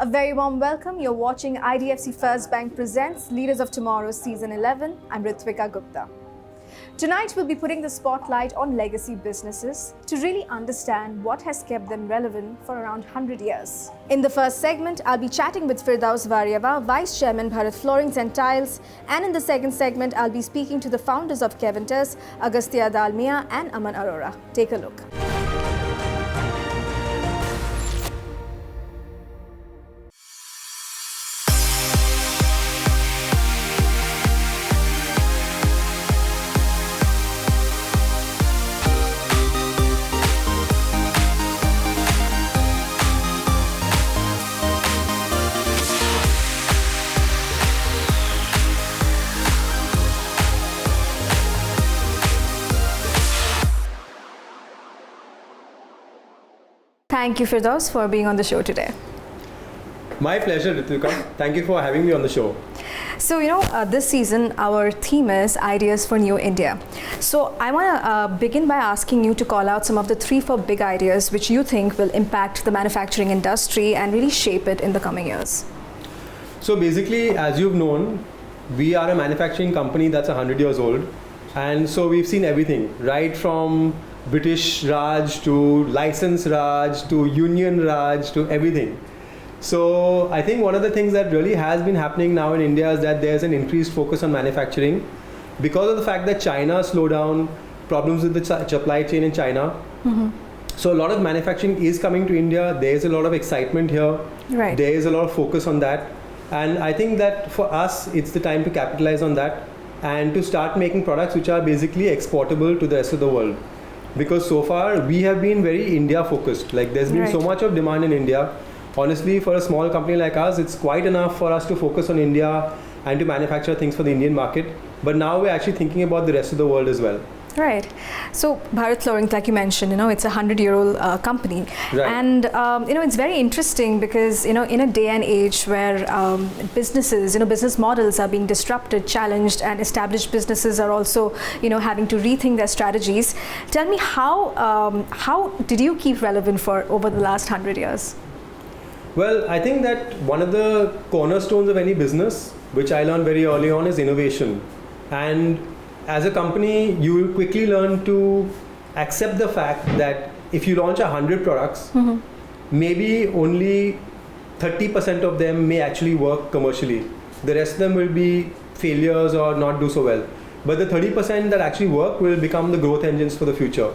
very warm welcome. You're watching IDFC First Bank Presents Leaders of Tomorrow Season 11. I'm Ritwika Gupta. Tonight we'll be putting the spotlight on legacy businesses to really understand what has kept them relevant for around 100 years. In the first segment, I'll be chatting with Firdaus Variava, Vice Chairman Bharat Floorings and Tiles, and in the second segment, I'll be speaking to the founders of Keventers, Agastya, Dalmia and Aman, Arora. Take a look. Thank you, Firdaus, for being on the show today. My pleasure, Ritwika. Thank you for having me on the show. So, this season, our theme is Ideas for New India. So, I want to begin by asking you to call out some of the 3-4 big ideas which you think will impact the manufacturing industry and really shape it in the coming years. So, basically, as you've known, we are a manufacturing company that's 100 years old. And so, we've seen everything, right from British Raj to license Raj to Union Raj to everything. So I think one of the things that really has been happening now in India is that there's an increased focus on manufacturing because of the fact that China slowed down, problems with the supply chain in China. Mm-hmm. So a lot of manufacturing is coming to India. There's a lot of excitement here. Right. There is a lot of focus on that. And I think that for us, it's the time to capitalize on that and to start making products which are basically exportable to the rest of the world. Because so far we have been very India focused. Like there's been so much of demand in India. Honestly, for a small company like us, it's quite enough for us to focus on India and to manufacture things for the Indian market. But now we're actually thinking about the rest of the world as well. Right. So Bharat Floorings, like you mentioned, it's a 100-year-old company. Right. And, it's very interesting because, in a day and age where businesses, business models are being disrupted, challenged, and established businesses are also, having to rethink their strategies. Tell me, how did you keep relevant for over the last 100 years? Well, I think that one of the cornerstones of any business, which I learned very early on, is innovation. And as a company, you will quickly learn to accept the fact that if you launch 100 products, mm-hmm. maybe only 30% of them may actually work commercially. The rest of them will be failures or not do so well. But the 30% that actually work will become the growth engines for the future.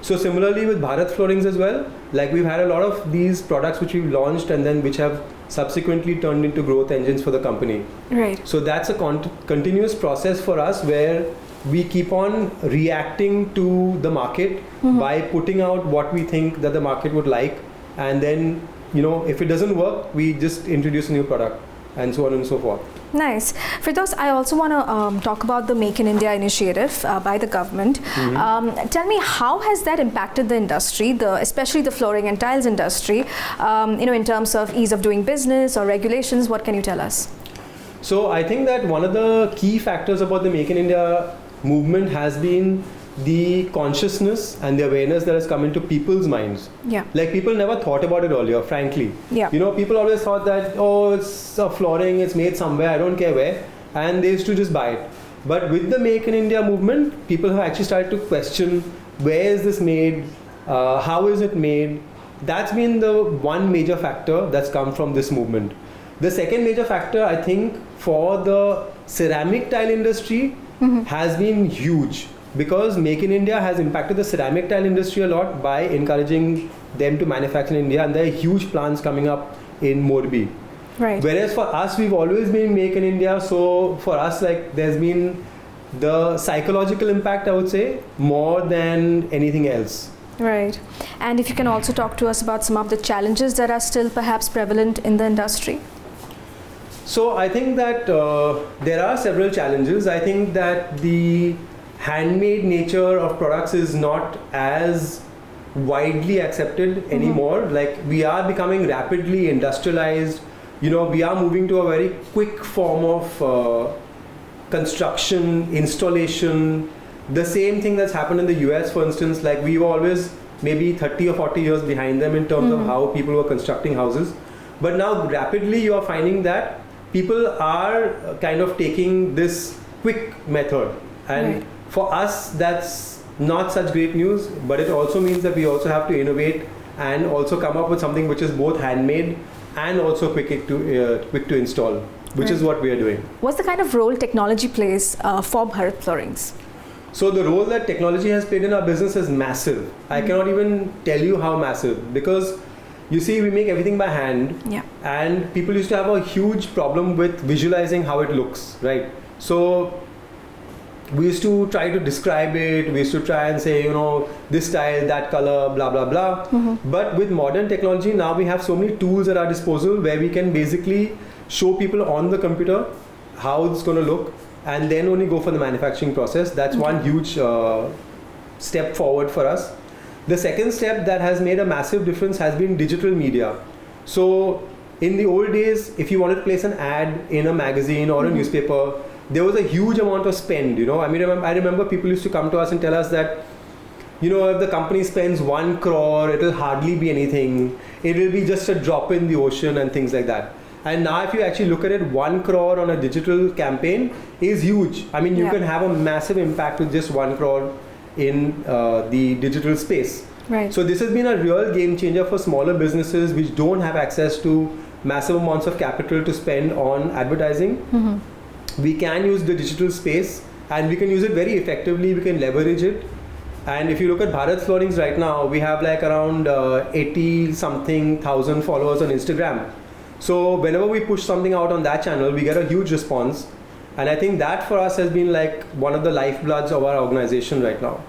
So similarly with Bharat Floorings as well, like we've had a lot of these products which we've launched and then which have subsequently turned into growth engines for the company. Right. So that's a continuous process for us where we keep on reacting to the market mm-hmm. by putting out what we think that the market would like, and then if it doesn't work, we just introduce a new product and so on and so forth. Nice. Firdaus, I also want to talk about the Make in India initiative by the government. Mm-hmm. Tell me, how has that impacted the industry, especially the flooring and tiles industry, in terms of ease of doing business or regulations? What can you tell us? So I think that one of the key factors about the Make in India movement has been the consciousness and the awareness that has come into people's minds. Yeah. Like people never thought about it earlier, frankly. Yeah. People always thought that, it's a flooring, it's made somewhere, I don't care where, and they used to just buy it. But with the Make in India movement, people have actually started to question, where is this made? How is it made? That's been the one major factor that's come from this movement. The second major factor, I think, for the ceramic tile industry mm-hmm. has been huge. Because Make in India has impacted the ceramic tile industry a lot by encouraging them to manufacture in India, and there are huge plants coming up in Morbi. Right. Whereas for us, we've always been Make in India, so for us, there's been the psychological impact, I would say, more than anything else. Right. And if you can also talk to us about some of the challenges that are still perhaps prevalent in the industry. So I think that there are several challenges. I think that the handmade nature of products is not as widely accepted mm-hmm. anymore. Like we are becoming rapidly industrialized. We are moving to a very quick form of construction, installation. The same thing that's happened in the US, for instance, we were always maybe 30 or 40 years behind them in terms mm-hmm. of how people were constructing houses. But now rapidly you are finding that people are kind of taking this quick method, and Right. for us that's not such great news, but it also means that we also have to innovate and also come up with something which is both handmade and also quick to install, which is Right. what we are doing. What's the kind of role technology plays for Bharat Floorings? So the role that technology has played in our business is massive. I cannot even tell you how massive, because you see, we make everything by hand, Yeah. and people used to have a huge problem with visualizing how it looks, right? So we used to try to describe it, we used to try and say, this style, that color, blah, blah, blah. But with modern technology, now we have so many tools at our disposal where we can basically show people on the computer how it's going to look, and then only go for the manufacturing process. That's one huge step forward for us. The second step that has made a massive difference has been digital media. So in the old days, if you wanted to place an ad in a magazine or a newspaper, there was a huge amount of spend. I mean, I remember people used to come to us and tell us that, if the company spends 1 crore, it'll hardly be anything. It'll be just a drop in the ocean and things like that. And now if you actually look at it, 1 crore on a digital campaign is huge. I mean, you Yeah. can have a massive impact with just 1 crore in the digital space. Right. So this has been a real game changer for smaller businesses which don't have access to massive amounts of capital to spend on advertising. We can use the digital space, and we can use it very effectively. We can leverage it. And if you look at Bharat Floorings right now, we have like around 80 something thousand followers on Instagram. So whenever we push something out on that channel, we get a huge response. And I think that for us has been like one of the lifebloods of our organization right now.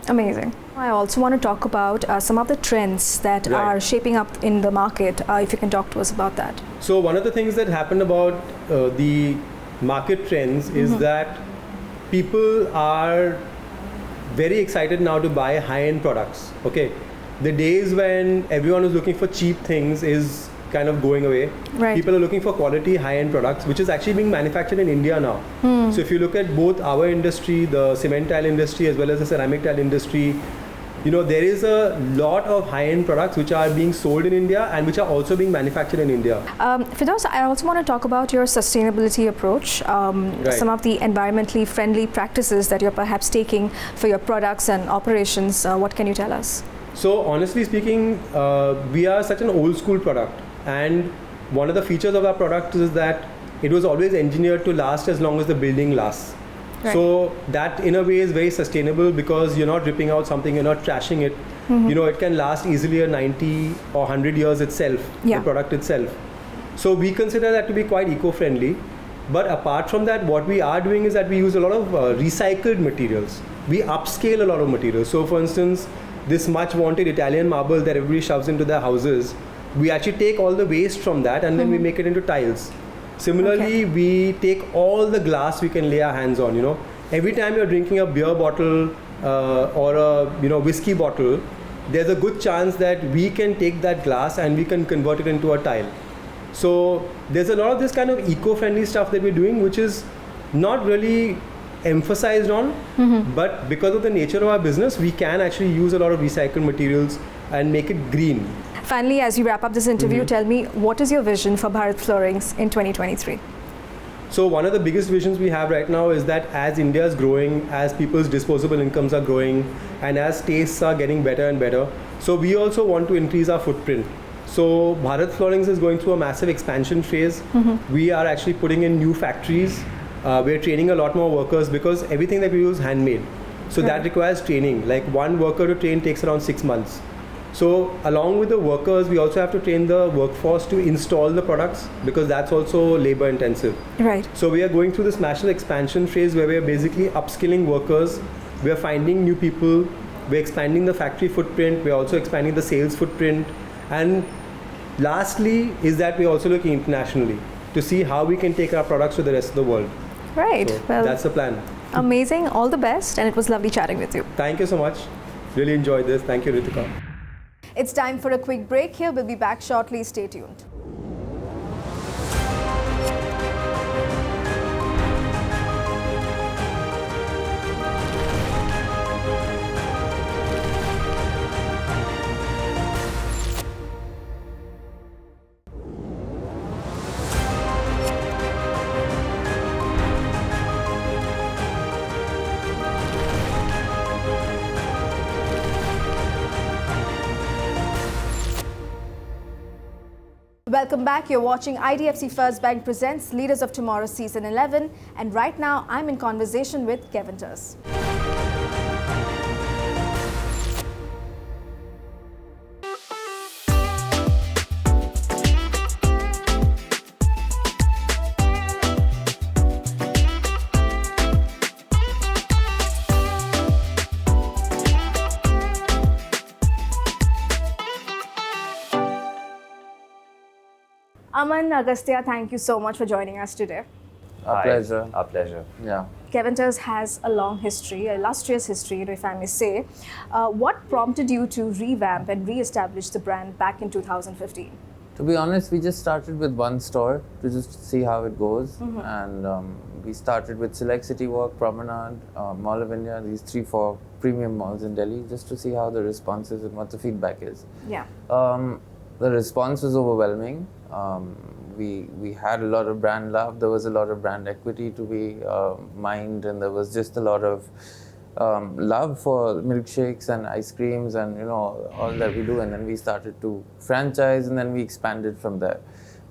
Amazing. I also want to talk about some of the trends that Right. are shaping up in the market. If you can talk to us about that. So one of the things that happened about the market trends is that people are very excited now to buy high-end products. Okay, the days when everyone was looking for cheap things is kind of going away. Right. People are looking for quality high-end products, which is actually being manufactured in India now. So if you look at both our industry, the cement tile industry as well as the ceramic tile industry, there is a lot of high-end products which are being sold in India and which are also being manufactured in India. Firdaus, I also want to talk about your sustainability approach, some of the environmentally friendly practices that you're perhaps taking for your products and operations. What can you tell us? So honestly speaking, we are such an old school product, and one of the features of our product is that it was always engineered to last as long as the building lasts. Right. So that in a way is very sustainable, because you're not ripping out something, you're not trashing it. It can last easily a 90 or 100 years itself, Yeah. the product itself. So we consider that to be quite eco-friendly. But apart from that, what we are doing is that we use a lot of recycled materials. We upscale a lot of materials. So for instance, this much wanted Italian marble that everybody shoves into their houses, we actually take all the waste from that and then we make it into tiles. Similarly, we take all the glass we can lay our hands on. Every time you're drinking a beer bottle or a whiskey bottle, there's a good chance that we can take that glass and we can convert it into a tile. So there's a lot of this kind of eco-friendly stuff that we're doing, which is not really emphasized on, but because of the nature of our business, we can actually use a lot of recycled materials and make it green. Finally, as we wrap up this interview, tell me, what is your vision for Bharat Floorings in 2023? So one of the biggest visions we have right now is that as India is growing, as people's disposable incomes are growing, and as tastes are getting better and better, so we also want to increase our footprint. So Bharat Floorings is going through a massive expansion phase. We are actually putting in new factories. We're training a lot more workers, because everything that we use is handmade. So that requires training. Like one worker to train takes around 6 months. So along with the workers, we also have to train the workforce to install the products, because that's also labor intensive. Right. So we are going through this national expansion phase where we are basically upskilling workers. We are finding new people. We're expanding the factory footprint. We're also expanding the sales footprint. And lastly is that we're also looking internationally to see how we can take our products to the rest of the world. Right. So Well, that's the plan. amazing. All the best. And it was lovely chatting with you. Thank you so much. Really enjoyed this. Thank you, Ritwika. It's time for a quick break here. We'll be back shortly. Stay tuned. Welcome back. You're watching IDFC First Bank presents Leaders of Tomorrow Season 11, and right now I'm in conversation with Keventers. Aman, Agastya, thank you so much for joining us today. Our pleasure. Our pleasure. Yeah. Keventers has a long history, a illustrious history, if I may say. What prompted you to revamp and re-establish the brand back in 2015? To be honest, we just started with one store to just see how it goes. And we started with Select City Walk, Promenade, Mall of India, these 3-4 premium malls in Delhi, just to see how the response is and what the feedback is. Yeah. The response was overwhelming. We had a lot of brand love. There was a lot of brand equity to be mined, and there was just a lot of love for milkshakes and ice creams and all that we do. And then we started to franchise, and then we expanded from there.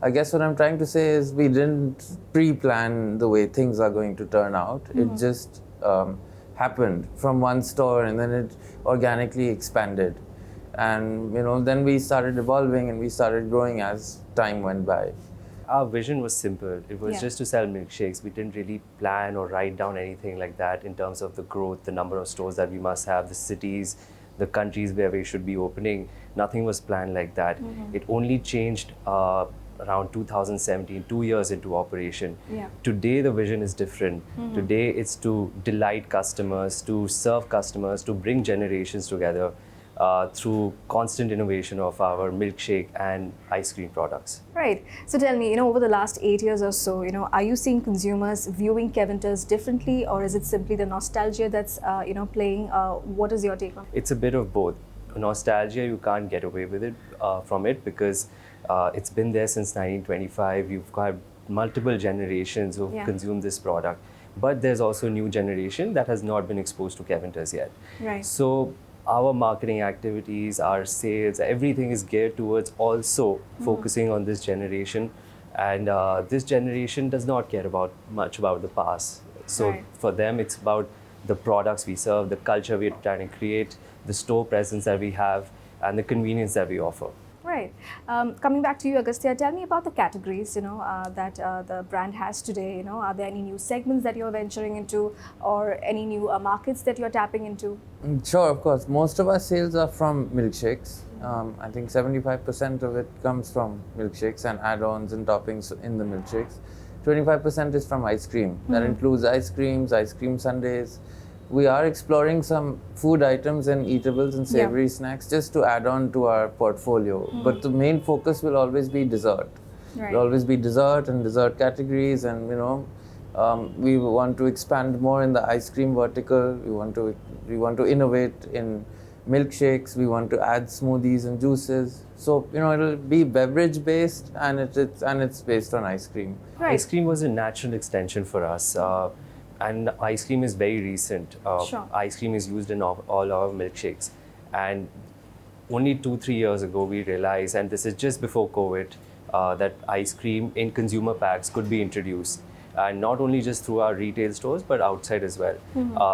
I guess what I'm trying to say is we didn't pre-plan the way things are going to turn out. It just happened from one store, and then it organically expanded. And then we started evolving and we started growing as time went by. Our vision was simple. It was just to sell milkshakes. We didn't really plan or write down anything like that in terms of the growth, the number of stores that we must have, the cities, the countries where we should be opening. Nothing was planned like that. It only changed around 2017, 2 years into operation. Today the vision is different. Today it's to delight customers, to serve customers, to bring generations together. Through constant innovation of our milkshake and ice cream products. Right. So tell me, over the last 8 years or so, are you seeing consumers viewing Keventers differently, or is it simply the nostalgia that's, playing? What is your take on it? It's a bit of both. Nostalgia, you can't get away with it from it because it's been there since 1925. You've got multiple generations who've consumed this product, but there's also a new generation that has not been exposed to Keventers yet. Right. So our marketing activities, our sales, everything is geared towards also focusing on this generation. And this generation does not care much about the past. So for them, it's about the products we serve, the culture we're trying to create, the store presence that we have, and the convenience that we offer. Right. Coming back to you, Agastya, tell me about the categories, that the brand has today. Are there any new segments that you're venturing into, or any new markets that you're tapping into? Sure, of course. Most of our sales are from milkshakes. I think 75% of it comes from milkshakes and add-ons and toppings in the milkshakes. 25% is from ice cream. That includes ice creams, ice cream sundaes. We are exploring some food items and eatables and savory snacks just to add on to our portfolio. But the main focus will always be dessert. Right. Will always be dessert and dessert categories, and we want to expand more in the ice cream vertical. We want to innovate in milkshakes. We want to add smoothies and juices. So it'll be beverage based, and it's based on ice cream. Right. Ice cream was a natural extension for us. And ice cream is very recent. Ice cream is used in all our milkshakes. And only 2-3 years ago, we realized, and this is just before COVID, that ice cream in consumer packs could be introduced. And not only just through our retail stores, but outside as well.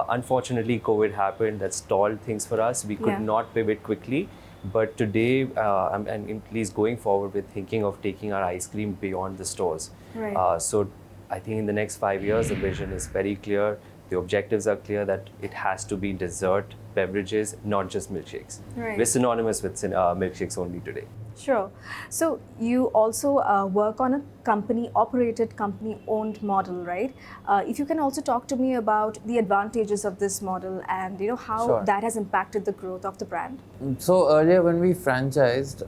Unfortunately, COVID happened. That stalled things for us. We could not pivot quickly. But today, and at least going forward, we're thinking of taking our ice cream beyond the stores. Right. So I think in the next 5 years, the vision is very clear. The objectives are clear that it has to be dessert, beverages, not just milkshakes. Right. We're synonymous with milkshakes only today. Sure. So you also work on a company-operated, company-owned model, right? If you can also talk to me about the advantages of this model and how that has impacted the growth of the brand. So earlier when we franchised,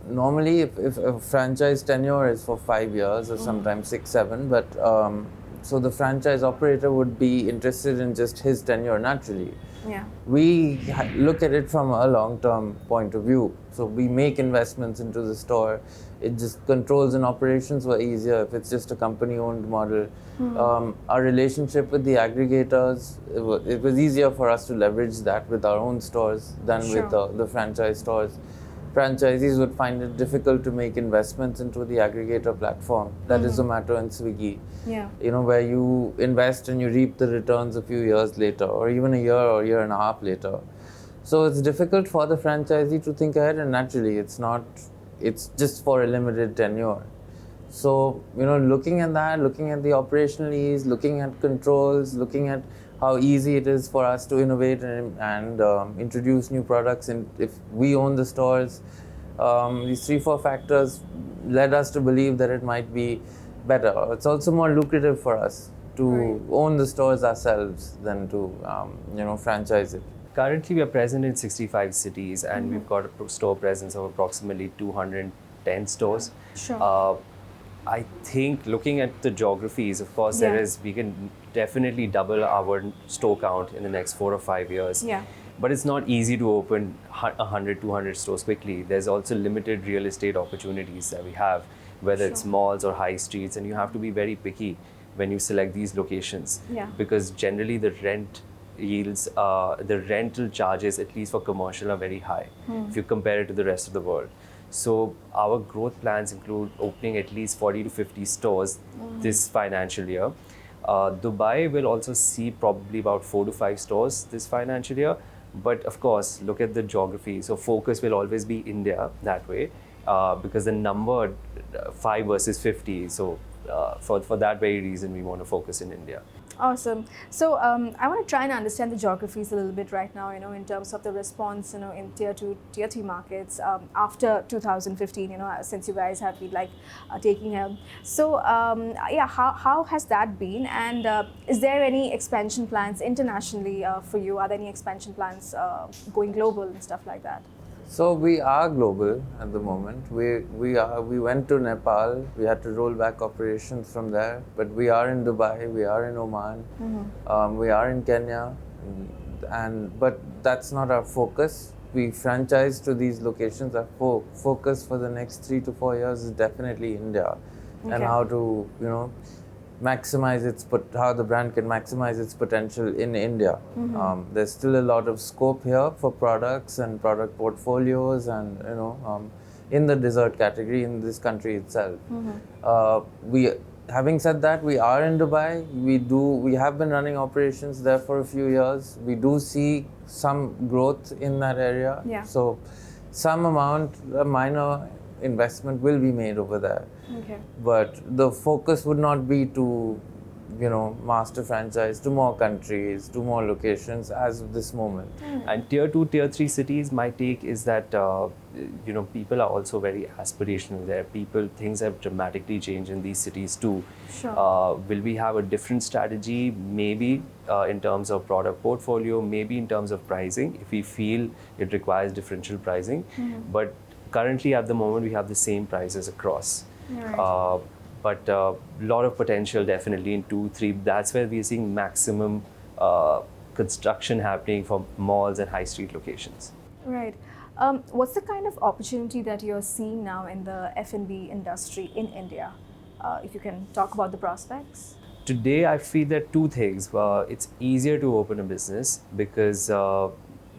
normally if a franchise tenure is for 5 years or sometimes 6-7, but so the franchise operator would be interested in just his tenure naturally. Yeah. We look at it from a long-term point of view. So we make investments into the store. It just controls and operations were easier if it's just a company-owned model. Our relationship with the aggregators, it was easier for us to leverage that with our own stores than with the franchise stores. franchisees would find it difficult to make investments into the aggregator platform that is Zomato and Swiggy. Yeah. Where you invest and you reap the returns a few years later, or even a year or year and a half later. So it's difficult for the franchisee to think ahead, and naturally it's just for a limited tenure. So, looking at that, looking at the operational ease, looking at controls, looking at how easy it is for us to innovate and introduce new products, and if we own the stores, these 3-4 factors led us to believe that it might be better. It's also more lucrative for us to own the stores ourselves than to franchise it. Currently, we are present in 65 cities, and we've got a store presence of approximately 210 stores. Sure. I think looking at the geographies, of course, we can definitely double our store count in the next 4 or 5 years. Yeah. But it's not easy to open 100, 200 stores quickly. There's also limited real estate opportunities that we have, whether it's malls or high streets, and you have to be very picky when you select these locations. Yeah. Because generally the rent yields, the rental charges, at least for commercial, are very high if you compare it to the rest of the world. So our growth plans include opening at least 40 to 50 stores this financial year. Dubai will also see probably about 4 to 5 stores this financial year. But of course, look at the geography. So focus will always be India that way, because the number 5 versus 50. So for that very reason, we want to focus in India. Awesome. So I want to try and understand the geographies a little bit right now, in terms of the response, in tier 2, tier 3 markets after 2015, since you guys have been taking helm. So how has that been? And is there any expansion plans internationally for you? Are there any expansion plans going global and stuff like that? So we are global at the moment. We went to Nepal. We had to roll back operations from there, but we are in Dubai. We are in Oman. We are in Kenya, but that's not our focus. We franchise to these locations. Our focus for the next 3 to 4 years is definitely India, and how to maximize how the brand can maximize its potential in India. There's still a lot of scope here for products and product portfolios, and in the dessert category in this country itself. Having said that, we are in Dubai. We have been running operations there for a few years. We do see some growth in that area. Yeah. So some amount, a minor investment will be made over there. Okay. But the focus would not be to, master franchise to more countries, to more locations as of this moment. And tier 2, tier 3 cities, my take is that, people are also very aspirational there. Things have dramatically changed in these cities too. Sure. Will we have a different strategy? Maybe in terms of product portfolio, maybe in terms of pricing, if we feel it requires differential pricing. But currently at the moment, we have the same prices across. Right. But a lot of potential definitely in 2, 3. That's where we're seeing maximum construction happening for malls and high street locations. Right. What's the kind of opportunity that you're seeing now in the F&B industry in India? If you can talk about the prospects. Today, I feel that 2 things. It's easier to open a business because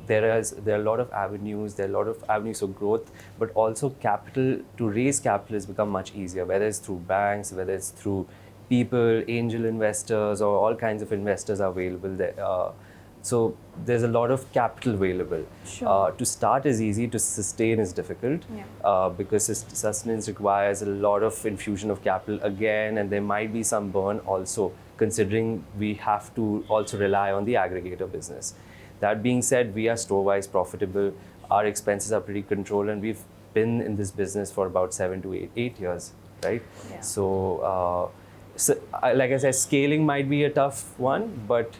there are a lot of avenues. There are a lot of avenues for growth, but also to raise capital has become much easier, whether it's through banks, whether it's through people, angel investors, or all kinds of investors are available there. So there's a lot of capital available. Sure. To start is easy, to sustain is difficult, because sustenance requires a lot of infusion of capital again, and there might be some burn also, considering we have to also rely on the aggregator business. That being said, we are store-wise profitable. Our expenses are pretty controlled, and we've been in this business for about 7 to 8 years, right? Yeah. So, like I said, scaling might be a tough one, but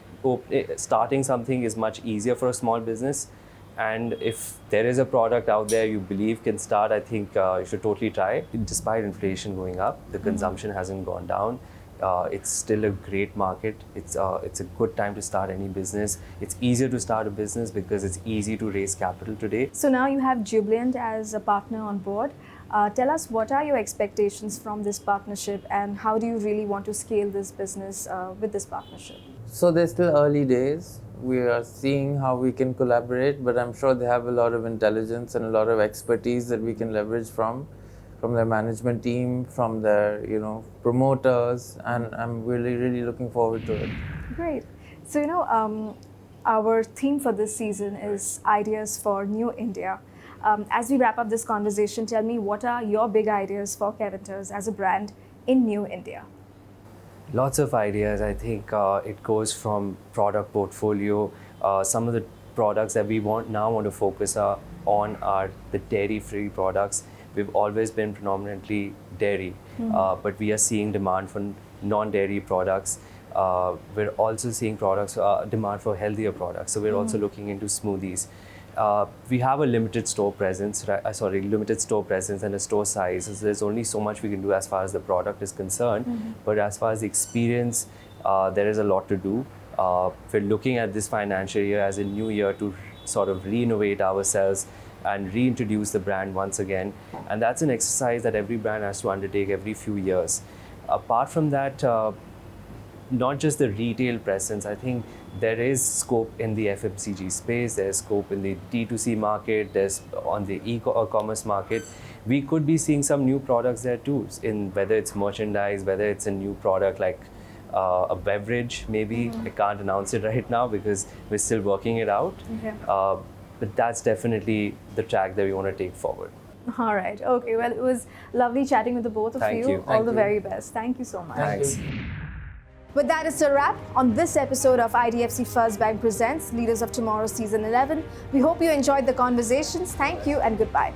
starting something is much easier for a small business. And if there is a product out there you believe can start, I think you should totally try. Despite inflation going up, the consumption hasn't gone down. It's still a great market. It's a good time to start any business. It's easier to start a business because it's easy to raise capital today. So now you have Jubilant as a partner on board. Tell us, what are your expectations from this partnership, and how do you really want to scale this business with this partnership? So they're still early days. We are seeing how we can collaborate, but I'm sure they have a lot of intelligence and a lot of expertise that we can leverage from their management team, from their promoters, and I'm really looking forward to it. Great. So, our theme for this season is Ideas for New India. As we wrap up this conversation, tell me, what are your big ideas for Keventers as a brand in New India? Lots of ideas. I think it goes from product portfolio. Some of the products that we want to focus on are the dairy-free products. We've always been predominantly dairy, but we are seeing demand for non-dairy products. We're also seeing demand for healthier products. So we're also looking into smoothies. We have a limited store presence and a store size. So there's only so much we can do as far as the product is concerned. But as far as the experience, there is a lot to do. We're looking at this financial year as a new year to sort of re-innovate ourselves and reintroduce the brand once again. And that's an exercise that every brand has to undertake every few years. Apart from that, not just the retail presence, I think there is scope in the FMCG space, there's scope in the D2C market, there's on the e-commerce market. We could be seeing some new products there too, in whether it's merchandise, whether it's a new product like a beverage, maybe. I can't announce it right now because we're still working it out. Okay. But that's definitely the track that we want to take forward. All right. Okay. Well, it was lovely chatting with the both of Thank you. All the very best. Thank you so much. Thanks. But that is a wrap on this episode of IDFC First Bank Presents Leaders of Tomorrow Season 11. We hope you enjoyed the conversations. Thank you and goodbye.